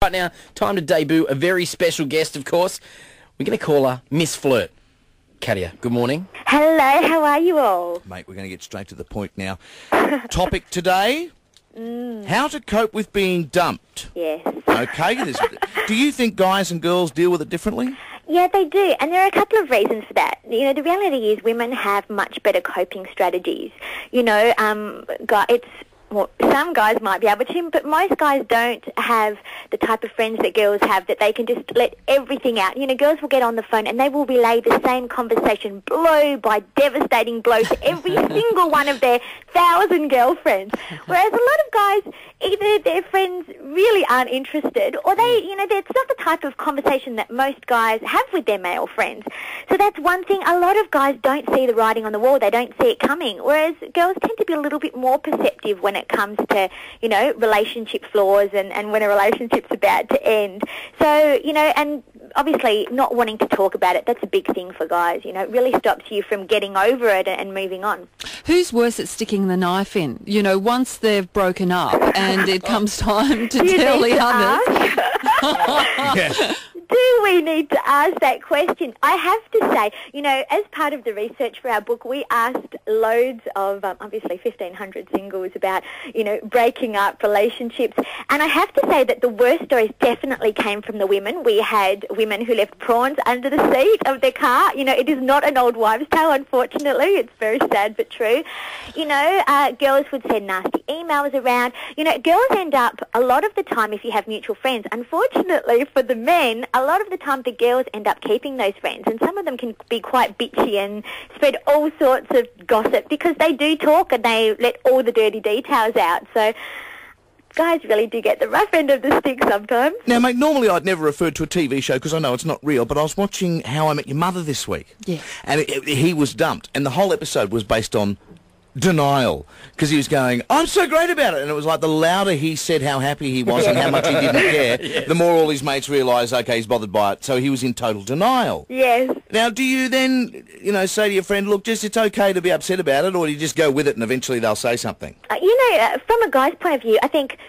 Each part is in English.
Right now, time to debut a very special guest, of course. We're going to call her Miss Flirt. Katia, good morning. Hello, how are you all? Mate, we're going to get straight to the point now. Topic today, how to cope with being dumped. Yes. Okay, do you think guys and girls deal with it differently? Yeah, they do, and there are a couple of reasons for that. You know, the reality is women have much better coping strategies. You know, some guys might be able to, but most guys don't have the type of friends that girls have that they can just let everything out. You know, girls will get on the phone and they will relay the same conversation blow by devastating blow to every single one of their 1,000 girlfriends. Whereas a lot of guys, either their friends really aren't interested or they, you know, it's not the type of conversation that most guys have with their male friends. So that's one thing. A lot of guys don't see the writing on the wall. They don't see it coming. Whereas girls tend to be a little bit more perceptive when it comes to, you know, relationship flaws and when a relationship's about to end. So, you know, and obviously not wanting to talk about it, that's a big thing for guys. You know, it really stops you from getting over it and moving on. Who's worse at sticking the knife in? You know, once they've broken up and it comes time to tell the others. Yeah. Do we need to ask that question? I have to say, you know, as part of the research for our book, we asked loads of, obviously 1,500 singles about, you know, breaking up relationships. And I have to say that the worst stories definitely came from the women. We had women who left prawns under the seat of their car. You know, it is not an old wives' tale, unfortunately. It's very sad but true. You know, girls would send nasty emails around. You know, girls end up, a lot of the time, if you have mutual friends, unfortunately for the men, a lot of the time the girls end up keeping those friends, and some of them can be quite bitchy and spread all sorts of gossip because they do talk and they let all the dirty details out. So guys really do get the rough end of the stick sometimes. Now, mate, normally I'd never referred to a TV show because I know it's not real, but I was watching How I Met Your Mother this week. Yeah. And he was dumped, and the whole episode was based on denial, because he was going, I'm so great about it, and it was like the louder he said how happy he was and how much he didn't care, yes, the more all his mates realised, okay, he's bothered by it, so he was in total denial. Yes. Now, do you then, you know, say to your friend, look, just it's okay to be upset about it, or do you just go with it and eventually they'll say something? You know, from a guy's point of view, I think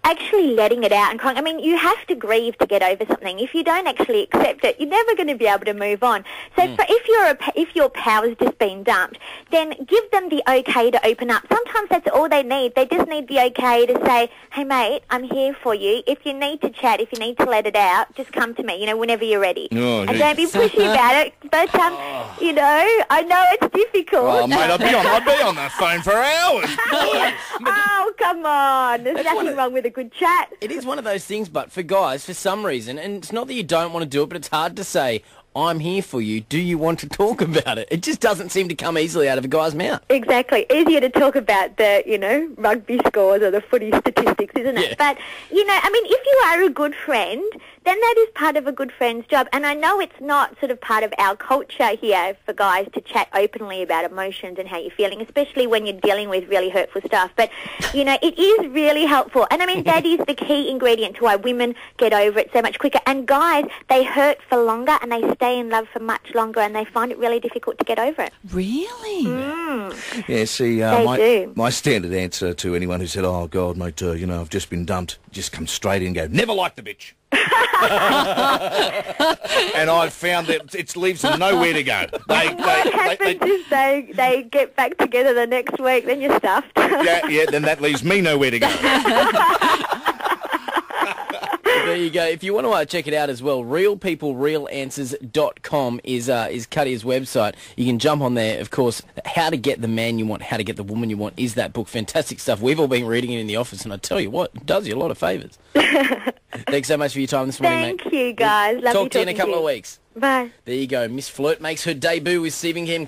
actually letting it out and crying, I mean, you have to grieve to get over something. If you don't actually accept it, you're never going to be able to move on. So if your pal's just been dumped, then give them the okay to open up. Sometimes that's all they need. They just need the okay to say, hey, mate, I'm here for you. If you need to chat, if you need to let it out, just come to me, you know, whenever you're ready. Oh, and don't be pushy about it. But, you know, I know it's difficult. Oh, mate, I'd be on that phone for hours. Oh, come on. There's nothing wrong with a good chat. It is one of those things, but for guys, for some reason, and it's not that you don't want to do it, but it's hard to say, I'm here for you, do you want to talk about it? It just doesn't seem to come easily out of a guy's mouth. Exactly. Easier to talk about the, you know, rugby scores or the footy statistics, isn't it? Yeah. But, you know, I mean, if you are a good friend, then that is part of a good friend's job. And I know it's not sort of part of our culture here for guys to chat openly about emotions and how you're feeling, especially when you're dealing with really hurtful stuff. But, you know, it is really helpful. And, I mean, that is the key ingredient to why women get over it so much quicker. And guys, they hurt for longer and they stay in love for much longer and they find it really difficult to get over it. Really? Yeah, see, my standard answer to anyone who said, oh, God, mate, you know, I've just been dumped, just come straight in and go, never liked the bitch. And I've found that it leaves them nowhere to go. What happens is they get back together the next week, then you're stuffed. Yeah, then that leaves me nowhere to go. There you go. If you want to check it out as well, realpeoplerealanswers.com is Katia's website. You can jump on there. Of course, How to Get the Man You Want, How to Get the Woman You Want is that book. Fantastic stuff. We've all been reading it in the office, and I tell you what, it does you a lot of favours. Thanks so much for your time this morning, mate. Thank you, guys. Lovely Talk to you in a couple of weeks. Bye. There you go. Miss Flirt makes her debut with Stephen Kim.